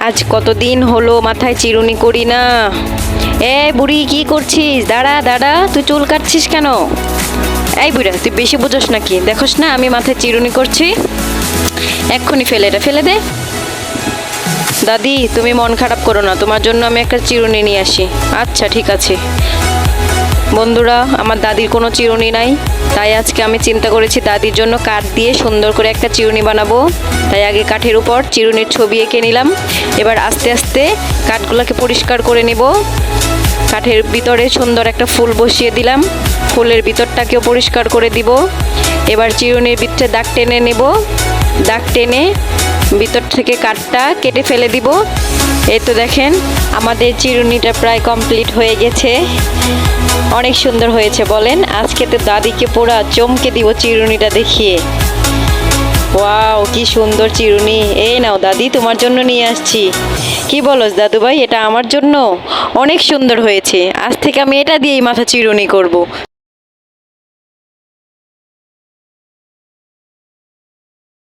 আজ কতদিন হলো মাথায় চিরুনি করি না। বুড়ি কি করছিস? দাঁড়া দাঁড়া, তুই চুল কাটছিস কেন? এই বুড়া, তুই বেশি বুঝোস নাকি? দেখোস না আমি মাথায় চিরুনি করছি? এক্ষুনি ফেলে, এটা ফেলে দে। দাদি, তুমি মন খারাপ করো না, তোমার জন্য আমি একটা চিরুনি নিয়ে আসি। আচ্ছা ঠিক আছে। বন্ধুরা, আমার দাদির কোনো চিরুনি নাই, তাই আজকে আমি চিন্তা করেছি দাদির জন্য কাঠ দিয়ে সুন্দর করে একটা চিরুনি বানাবো। তাই আগে কাঠের উপর চিরুনির ছবি এঁকে নিলাম। এবার আস্তে আস্তে কাঠগুলোকে পরিষ্কার করে নিব। কাঠের ভিতরে সুন্দর একটা ফুল বসিয়ে দিলাম, ফুলের ভিতরটাকেও পরিষ্কার করে দিব। এবার চিরুনির ভিতরে দাগ টেনে নেব, দাগ টেনে ভিতর থেকে কাঠটা কেটে ফেলে দিব। এই তো দেখেন, আমাদের চিরুনিটা প্রায় কমপ্লিট হয়ে গেছে। অনেক সুন্দর হয়েছে বলেন? আজকে তো দাদিকে পুরা চমকে দিব চিরুনিটা দেখিয়ে। ওয়াও, কি সুন্দর চিরুনি! এই নাও দাদি, তোমার জন্য নিয়ে আসছি। কি বলস দাদু ভাই, এটা আমার জন্য? অনেক সুন্দর হয়েছে, আজ থেকে আমি এটা দিয়েই মাথা চিরুনি করব।